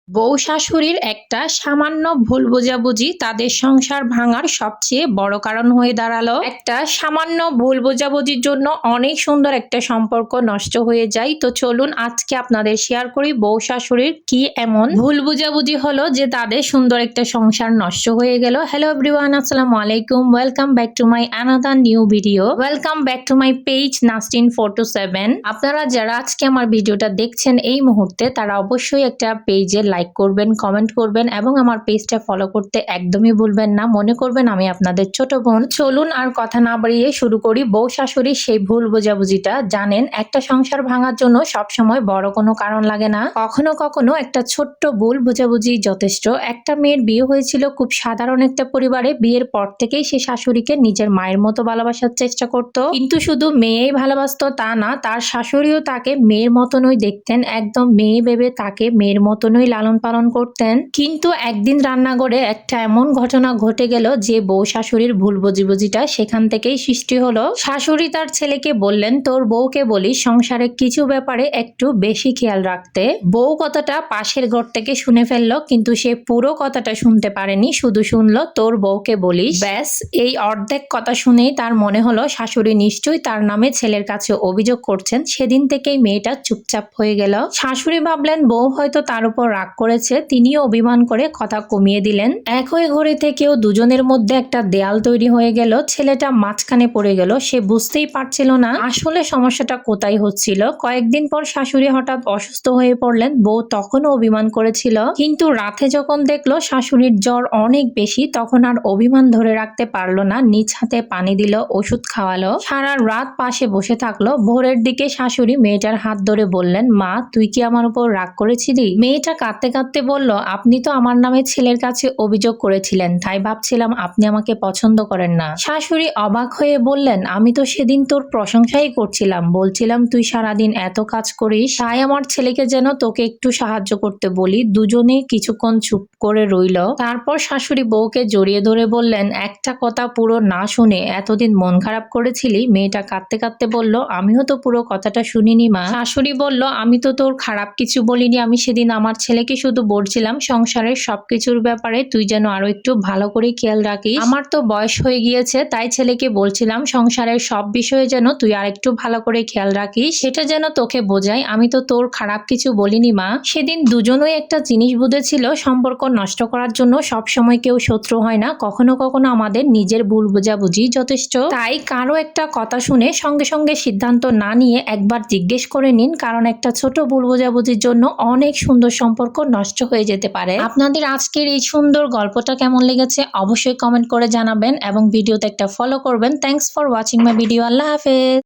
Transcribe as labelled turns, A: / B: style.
A: বউ শাশুড়ির একটা সামান্য ভুল বোঝাবুঝি তাদের সংসার ভাঙার সবচেয়ে বড় কারণ হয়ে দাঁড়ালো। একটা সামান্য ভুল বোঝাবুঝির জন্য অনেক সুন্দর একটা সম্পর্ক নষ্ট হয়ে যায়। তো চলুন আজকে আপনাদের শেয়ার করি বউ শাশুড়ির কি এমন ভুল বোঝাবুঝি হলো যে তাদের সুন্দর একটা সংসার নষ্ট হয়ে গেল। হ্যালো এভরিওয়ান, আসসালামু আলাইকুম, welcome back to my another new video. Welcome back to my page Nasrin 427। আপনারা যারা আজকে আমার ভিডিওটা দেখছেন এই মুহূর্তে, তারা অবশ্যই একটা পেজে লাইক করবেন, কমেন্ট করবেন এবং আমার পেজটা ফলো করতে একদমই ভুলবেন না। মনে করবেন আমি আপনাদের ছোট বোন। চলুন আর কথা না বাড়িয়ে শুরু করি বউ শাশুড়ির সেই ভুল বোঝাবুঝিটা। জানেন, একটা সংসার ভাঙার জন্য সবসময় বড় কোনো কারণ লাগে না, কখনো কখনো একটা ছোট্ট ভুল বোঝাবুঝি যথেষ্ট। একটা মেয়ের বিয়ে হয়েছিল খুব সাধারণ একটা পরিবারে। বিয়ের পর থেকেই সে শাশুড়িকে নিজের মায়ের মতো ভালোবাসার চেষ্টা করত, কিন্তু শুধু মেয়েই ভালোবাসতো তা না, তার শাশুড়িও তাকে মেয়ের মতনই দেখতেন, একদম মেয়ে ভেবে তাকে মেয়ের মতনই লালন পালন করতেন। কিন্তু একদিন রান্নাঘরে একটা এমন ঘটনা ঘটে গেল যে বউ শাশুড়ির ভুল বুঝিবুঝিটা সেখান থেকেই সৃষ্টি হলো। শাশুড়ি তার ছেলেকে বললেন, তোর বউকে বলিস সংসারে কিছু ব্যাপারে একটু বেশি খেয়াল রাখতে। বউ কথাটা পাশের ঘর থেকে শুনে ফেললো, কিন্তু সে পুরো কথাটা শুনতে পারেনি, শুধু শুনলো তোর বউকে বলিস। ব্যাস, এই অর্ধেক কথা শুনেই তার মনে হলো শাশুড়ি নিশ্চয়ই তার নামে ছেলের কাছে অভিযোগ করছেন। সেদিন থেকেই মেয়েটা চুপচাপ হয়ে গেল। শাশুড়ি ভাবলেন বউ হয়তো তার উপর রাগ করেছে, তিনিও অভিমান করে কথা কমিয়ে দিলেন। একই ঘরে থেকেও দুজনের মধ্যে একটা দেয়াল তৈরি হয়ে গেল। ছেলেটা মাঝখানে পড়ে গেল, সে বুঝতেই পারছিল না আসলে সমস্যাটা কোথায় হচ্ছিল। কয়েকদিন পর শাশুড়ি হঠাৎ অসুস্থ হয়ে পড়লেন। বউ তখনও অভিমান করেছিল, কিন্তু রাতে যখন দেখলো শাশুড়ির জ্বর অনেক বেশি, তখন আর অভিমান ধরে রাখতে পারলো না, নিজ হাতে পানি দিল, ওষুধ খাওয়ালো, সারা রাত পাশে বসে থাকলো। ভোরের দিকে শাশুড়ি মেয়েটার হাত ধরে বললেন, মা তুই কি আমার উপর রাগ করেছিলি? মেয়েটা কাঁদতে কাঁদতে বলল, আপনি তো আমার নামে ছেলের কাছে অভিযোগ করেছিলেন, তাই ভাবছিলাম আপনি আমাকে পছন্দ করেন না। শাশুড়ি অবাক হয়ে বললেন, আমি তো সেদিন তোর প্রশংসাই করছিলাম, বলছিলাম তুই সারাদিন এত কাজ করিস, তাই আমার ছেলেকে যেন তোকে একটু সাহায্য করতে বলি। দুজনেই কিছুক্ষণ চুপ করে রইল। তারপর শাশুড়ি বউকে জড়িয়ে ধরে বললেন, একটা কথা পুরো না শুনে এতদিন মন খারাপ করেছিলি? মেয়েটা কাঁদতে কাঁদতে বলল, আমিও তো পুরো কথাটা শুনিনি মা। শাশুড়ি বলল, আমি তো তোর খারাপ কিছু বলিনি, আমি সেদিন আমার ছেলেকে শুধু বলছিলাম সংসারের সবকিছুর ব্যাপারে তুই যেন আরো একটু ভালো করে খেয়াল রাখিস। আমার তো বয়স হয়ে গিয়েছে, তাই ছেলেকে বলছিলাম সংসারের সব বিষয়ে যেন তুই আর একটু ভালো করে খেয়াল রাখিস, সেটা যেন তোকে বোঝাই। আমি তো তোর খারাপ কিছু বলিনি মা। সেদিন দুজনেই একটা জিনিস বুঝেছিল, সম্পর্ক নষ্ট করার জন্য সবসময় কেউ শত্রু হয় না, কখনো কখনো আমাদের নিজের ভুল বোঝাবুঝি যথেষ্ট। তাই কারো একটা কথা শুনে সঙ্গে সঙ্গে সিদ্ধান্ত না নিয়ে একবার জিজ্ঞেস করে নিন, কারণ একটা ছোট ভুল বোঝাবুঝির জন্য অনেক সুন্দর সম্পর্ক নষ্ট হয়ে যেতে পারে। আপনাদের আজকের এই সুন্দর গল্পটা কেমন লেগেছে অবশ্যই কমেন্ট করে জানাবেন এবং ভিডিওতে একটা ফলো করবেন। Thanks for watching my video. আল্লাহ হাফেজ।